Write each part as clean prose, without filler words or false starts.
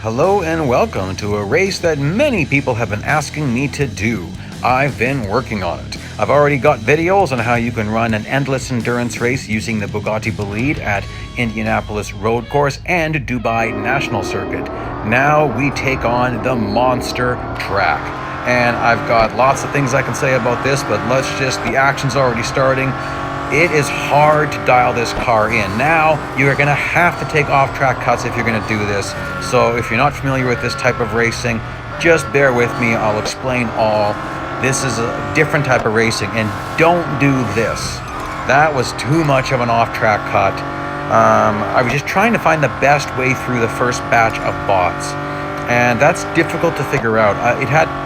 Hello and welcome to a race that many people have been asking me to do. I've been working on it. I've already got videos on how you can run an endless endurance race using the Bugatti Bolide at Indianapolis Road Course and Dubai National Circuit. Now we take on the monster track. And I've got lots of things I can say about this, but the action's already starting. It is hard to dial this car in. Now, you are going to have to take off-track cuts if you're going to do this. So if you're not familiar with this type of racing, just bear with me. I'll explain all. This is a different type of racing, and don't do this. That was too much of an off-track cut. I was just trying to find the best way through the first batch of bots, and that's difficult to figure out.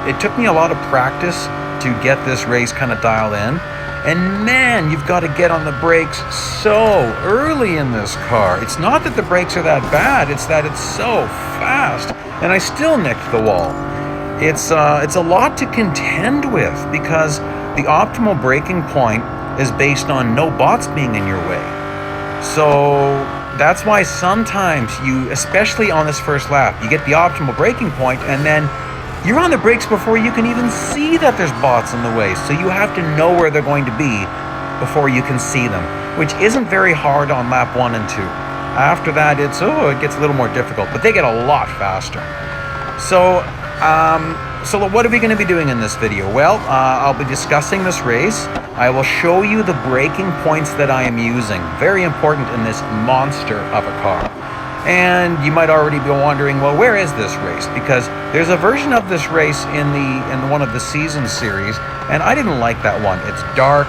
It took me a lot of practice to get this race kind of dialed in. And man, you've got to get on the brakes so early in this car. It's not that the brakes are that bad, it's that it's so fast. And I still nicked the wall. It's a lot to contend with because the optimal braking point is based on no bots being in your way. So that's why sometimes especially on this first lap, you get the optimal braking point and then you're on the brakes before you can even see that there's bots in the way, so you have to know where they're going to be before you can see them, which isn't very hard on lap 1 and 2. After that, it gets a little more difficult, but they get a lot faster. So what are we going to be doing in this video? Well, I'll be discussing this race. I will show you the braking points that I am using. Very important in this monster of a car. And you might already be wondering, well, where is this race? Because there's a version of this race in one of the season series, and I didn't like that one. It's dark,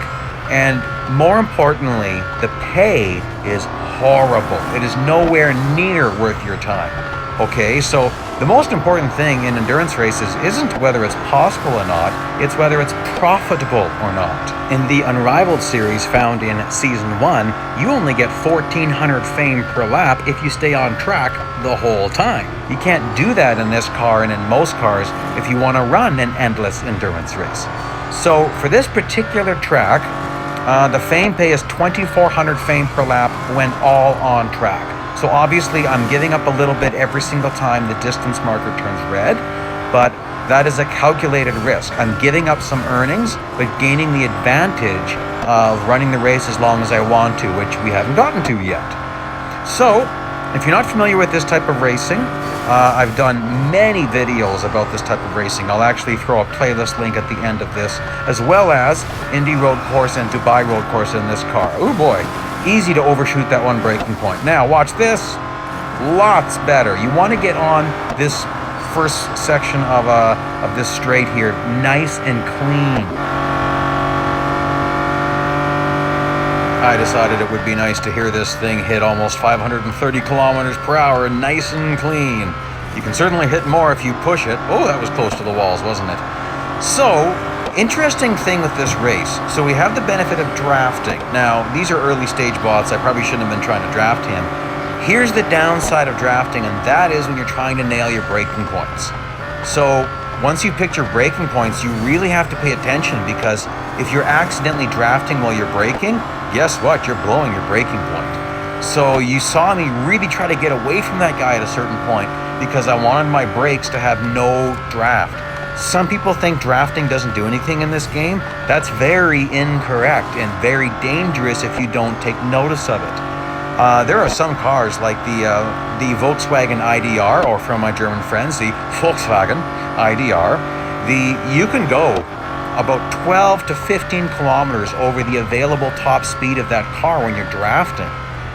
and more importantly, the pay is horrible. It is nowhere near worth your time. Okay, so the most important thing in endurance races isn't whether it's possible or not, it's whether it's profitable or not. In the Unrivaled series found in Season 1, you only get 1,400 fame per lap if you stay on track the whole time. You can't do that in this car and in most cars if you want to run an endless endurance race. So for this particular track, the fame pay is 2,400 fame per lap when all on track. So obviously I'm giving up a little bit every single time the distance marker turns red, but that is a calculated risk. I'm giving up some earnings, but gaining the advantage of running the race as long as I want to, which we haven't gotten to yet. So if you're not familiar with this type of racing, I've done many videos about this type of racing. I'll actually throw a playlist link at the end of this, as well as Indy Road Course and Dubai Road Course in this car. Oh boy. Easy to overshoot that one braking point. Now watch this. Lots better. You want to get on this first section of this straight here nice and clean. I decided it would be nice to hear this thing hit almost 530 kilometers per hour nice and clean. You can certainly hit more if you push it. Oh, that was close to the walls, wasn't it? So interesting thing with this race. So we have the benefit of drafting. Now, these are early stage bots. I probably shouldn't have been trying to draft him. Here's the downside of drafting, and that is when you're trying to nail your braking points. So once you pick your braking points, you really have to pay attention, because if you're accidentally drafting while you're braking, guess what? You're blowing your braking point. So you saw me really try to get away from that guy at a certain point because I wanted my brakes to have no draft. Some people think drafting doesn't do anything in this game. That's very incorrect and very dangerous if you don't take notice of it. There are some cars like the Volkswagen IDR, or from my German friends, the Volkswagen IDR. You can go about 12 to 15 kilometers over the available top speed of that car when you're drafting.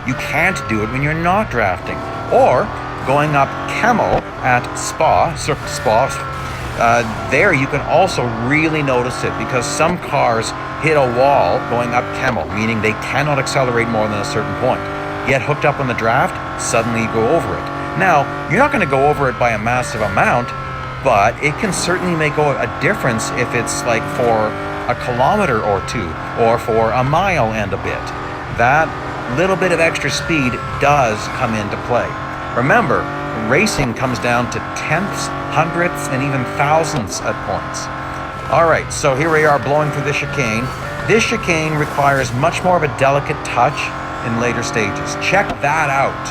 You can't do it when you're not drafting. Or going up Camel at Spa, Circuit Spa. There you can also really notice it, because some cars hit a wall going up Camel, meaning they cannot accelerate more than a certain point. Get hooked up on the draft, suddenly you go over it. Now, you're not going to go over it by a massive amount, but it can certainly make a difference if it's like for a kilometer or two, or for a mile and a bit. That little bit of extra speed does come into play. Remember, racing comes down to tenths, hundredths, and even thousandths at points. Alright, so here we are blowing through the chicane. This chicane requires much more of a delicate touch in later stages. Check that out.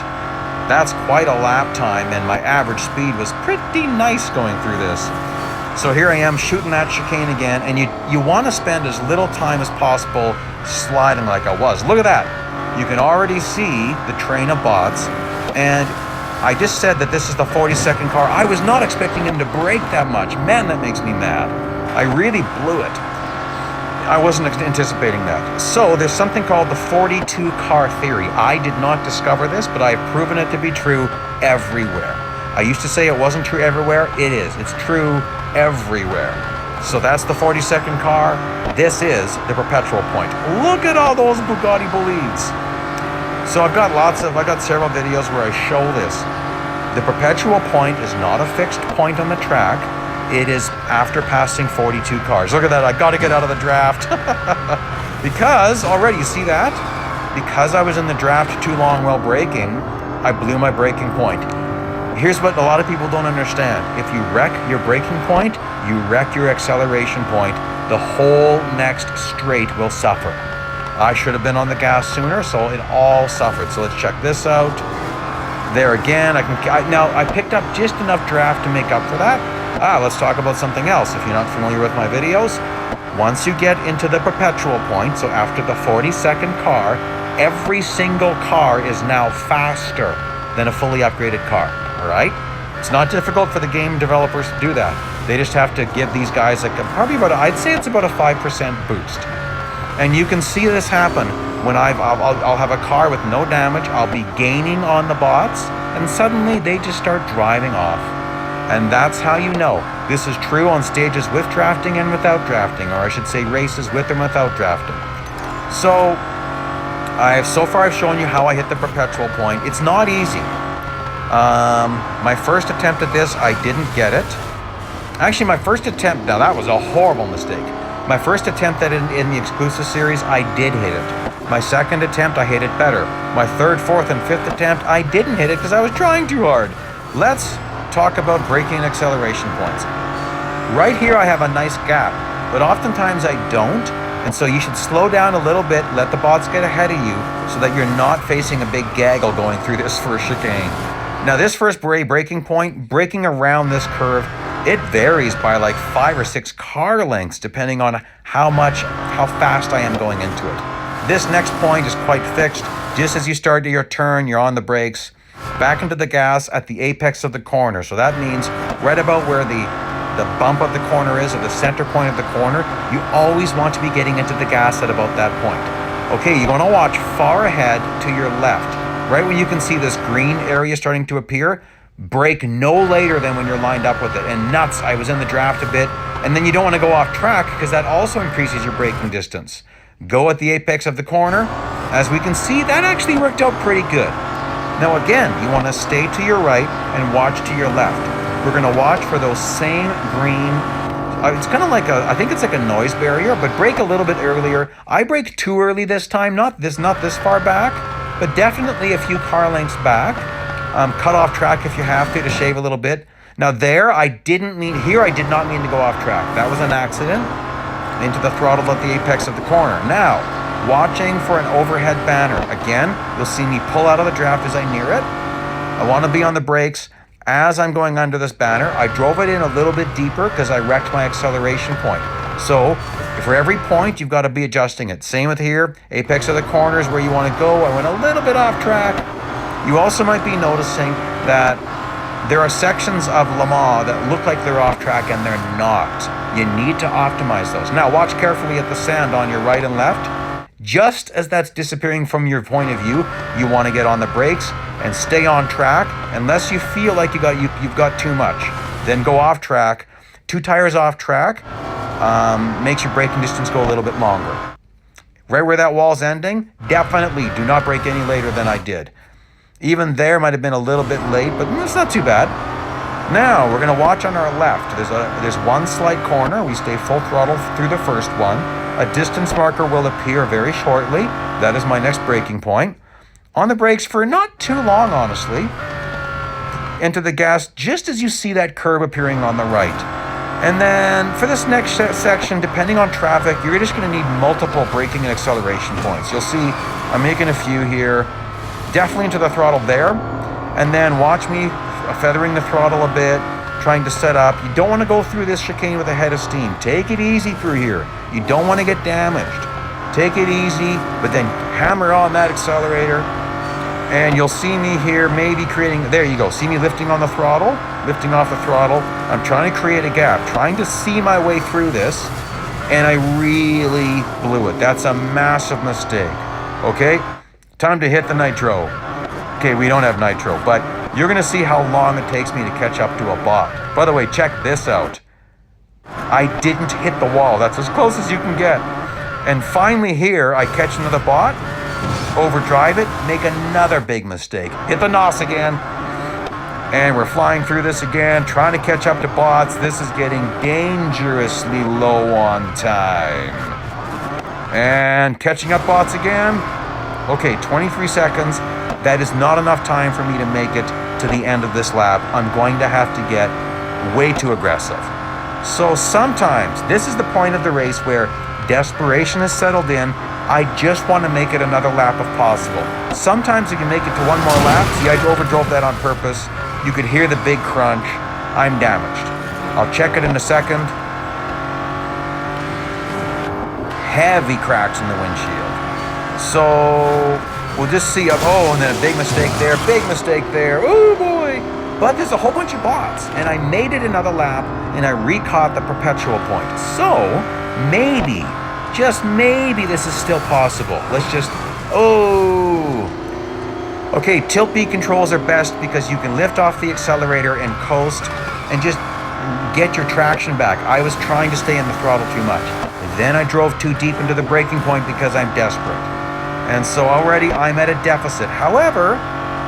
That's quite a lap time, and my average speed was pretty nice going through this. So here I am shooting that chicane again, and you want to spend as little time as possible sliding like I was. Look at that. You can already see the train of bots, and I just said that this is the 42nd car. I was not expecting him to brake that much. Man, that makes me mad. I really blew it. I wasn't anticipating that. So there's something called the 42 car theory. I did not discover this, but I've proven it to be true everywhere. I used to say it wasn't true everywhere. It is. It's true everywhere. So that's the 42nd car. This is the perpetual point. Look at all those Bugatti Bolides. So I've got several videos where I show this. The perpetual point is not a fixed point on the track. It is after passing 42 cars. Look at that. I got to get out of the draft. Because already, you see that? Because I was in the draft too long while braking, I blew my braking point. Here's what a lot of people don't understand. If you wreck your braking point, you wreck your acceleration point. The whole next straight will suffer. I should have been on the gas sooner, so it all suffered. So let's check this out. There again, now I picked up just enough draft to make up for that. Let's talk about something else. If you're not familiar with my videos, once you get into the perpetual point, so after the 42nd car, every single car is now faster than a fully upgraded car. All right? It's not difficult for the game developers to do that. They just have to give these guys I'd say it's about a 5% boost. And you can see this happen when I'll have a car with no damage. I'll be gaining on the bots, and suddenly they just start driving off. And that's how you know. This is true on stages with drafting and without drafting, or I should say races with and without drafting. So far I've shown you how I hit the perpetual point. It's not easy. My first attempt at this, I didn't get it. Actually, my first attempt, now that was a horrible mistake. My first attempt at it in the exclusive series, I did hit it. My second attempt, I hit it better. My third, fourth, and fifth attempt, I didn't hit it because I was trying too hard. Let's talk about braking and acceleration points. Right here, I have a nice gap, but oftentimes I don't. And so you should slow down a little bit, let the bots get ahead of you so that you're not facing a big gaggle going through this first chicane. Now this first braking point, braking around this curve, it varies by like 5 or 6 car lengths depending on how fast I am going into it. This next point is quite fixed. Just as you start your turn, you're on the brakes, back into the gas at the apex of the corner. So that means right about where the bump of the corner is, or the center point of the corner, you always want to be getting into the gas at about that point. Okay, you want to watch far ahead to your left. Right when you can see this green area starting to appear, brake no later than when you're lined up with it. And nuts, I was in the draft a bit. And then you don't want to go off track because that also increases your braking distance. Go at the apex of the corner. As we can see, that actually worked out pretty good. Now again, you want to stay to your right and watch to your left. We're going to watch for those same green, it's kind of like I think it's like a noise barrier, but brake a little bit earlier. I brake too early this time, not this far back, but definitely a few car lengths back. Cut off track if you have to shave a little bit. Now I did not mean to go off track. That was an accident. Into the throttle at the apex of the corner. Now, watching for an overhead banner. Again, you'll see me pull out of the draft as I near it. I want to be on the brakes. As I'm going under this banner, I drove it in a little bit deeper because I wrecked my acceleration point. So, for every point, you've got to be adjusting it. Same with here. Apex of the corner is where you want to go. I went a little bit off track. You also might be noticing that there are sections of Le Mans that look like they're off track and they're not. You need to optimize those. Now watch carefully at the sand on your right and left. Just as that's disappearing from your point of view, you want to get on the brakes and stay on track unless you feel like you've got too much. Then go off track. 2 tires off track makes your braking distance go a little bit longer. Right where that wall's ending, definitely do not brake any later than I did. Even there might have been a little bit late, but it's not too bad. Now, we're going to watch on our left. There's one slight corner. We stay full throttle through the first one. A distance marker will appear very shortly. That is my next braking point. On the brakes for not too long, honestly. Into the gas just as you see that curve appearing on the right. And then for this next section, depending on traffic, you're just going to need multiple braking and acceleration points. You'll see I'm making a few here. Definitely into the throttle there. and then watch me feathering the throttle a bit, trying to set up. You don't want to go through this chicane with a head of steam. Take it easy through here. You don't want to get damaged. Take it easy, but then hammer on that accelerator, and you'll see me here maybe creating, there you go, see me lifting on the throttle, lifting off the throttle. I'm trying to create a gap, trying to see my way through this, and I really blew it. That's a massive mistake. Okay, time to hit the nitro. Okay, we don't have nitro, but you're gonna see how long it takes me to catch up to a bot. By the way, check this out. I didn't hit the wall. That's as close as you can get. And finally here, I catch another bot, overdrive it, make another big mistake. Hit the NOS again. And we're flying through this again, trying to catch up to bots. This is getting dangerously low on time. And catching up bots again. Okay, 23 seconds. That is not enough time for me to make it to the end of this lap. I'm going to have to get way too aggressive. So sometimes, this is the point of the race where desperation has settled in. I just want to make it another lap if possible. Sometimes you can make it to one more lap. See, I overdrove that on purpose. You could hear the big crunch. I'm damaged. I'll check it in a second. Heavy cracks in the windshield. So we'll just see, oh, and then a big mistake there, oh boy. But there's a whole bunch of bots, and I made it another lap, and I recaught the perpetual point. So maybe, just maybe, this is still possible. Let's just, okay, tilt B controls are best because you can lift off the accelerator and coast and just get your traction back. I was trying to stay in the throttle too much. Then I drove too deep into the braking point because I'm desperate. And so already I'm at a deficit. However,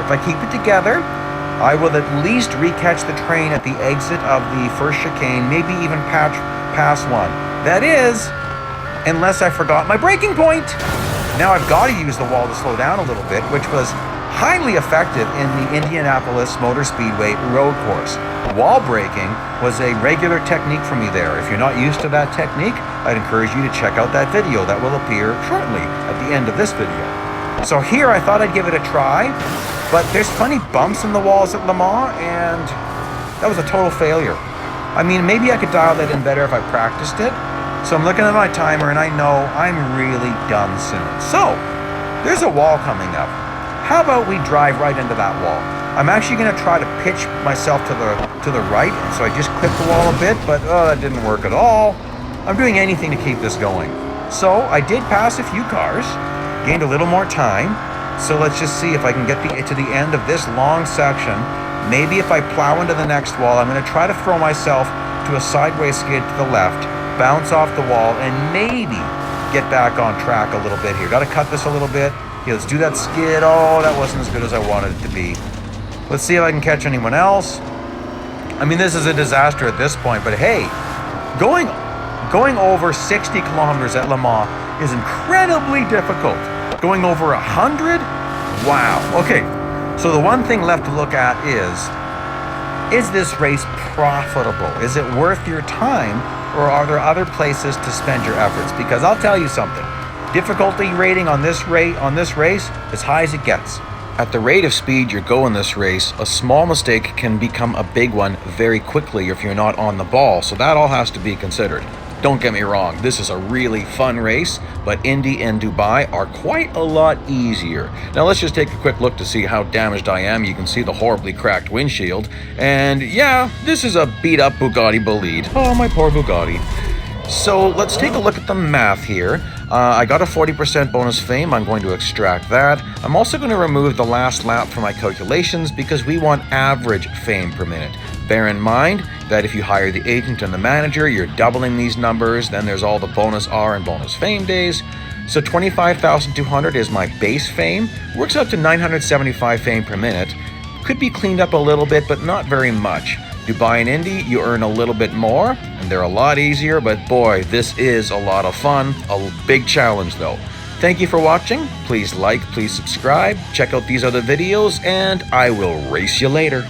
if I keep it together, I will at least recatch the train at the exit of the first chicane, maybe even pass one. That is, unless I forgot my braking point. Now I've got to use the wall to slow down a little bit, which was highly effective in the Indianapolis Motor Speedway road course. Wall braking was a regular technique for me there. If you're not used to that technique, I'd encourage you to check out that video that will appear shortly at the end of this video. So here I thought I'd give it a try, but there's funny bumps in the walls at Le Mans, and that was a total failure. I mean, maybe I could dial that in better if I practiced it. So I'm looking at my timer and I know I'm really done soon. So there's a wall coming up. How about we drive right into that wall? I'm actually going to try to pitch myself to the right, and so I just clipped the wall a bit, but that didn't work at all. I'm doing anything to keep this going. So I did pass a few cars, gained a little more time. So let's just see if I can get to the end of this long section. Maybe if I plow into the next wall, I'm going to try to throw myself to a sideways skid to the left, bounce off the wall, and maybe get back on track a little bit here. Got to cut this a little bit. Okay, let's do that skid. Oh, that wasn't as good as I wanted it to be. Let's see if I can catch anyone else. I mean, this is a disaster at this point, but hey, going over 60 kilometers at Le Mans is incredibly difficult. Going over 100? Wow. Okay, so the one thing left to look at is this race profitable? Is it worth your time, or are there other places to spend your efforts? Because I'll tell you something. Difficulty rating on this race, as high as it gets. At the rate of speed you're going this race, a small mistake can become a big one very quickly if you're not on the ball, so that all has to be considered. Don't get me wrong, this is a really fun race, but Indy and Dubai are quite a lot easier. Now let's just take a quick look to see how damaged I am. You can see the horribly cracked windshield, and yeah, this is a beat up Bugatti Bolide. Oh, my poor Bugatti. So let's take a look at the math here. I got a 40% bonus fame. I'm going to extract that. I'm also going to remove the last lap from my calculations because we want average fame per minute. Bear in mind that if you hire the agent and the manager, you're doubling these numbers. Then there's all the bonus R and bonus fame days. So 25,200 is my base fame. Works out to 975 fame per minute. Could be cleaned up a little bit, but not very much. Dubai and Indy, you earn a little bit more, and they're a lot easier, but boy, this is a lot of fun. A big challenge though. Thank you for watching. Please like, please subscribe, check out these other videos, and I will race you later.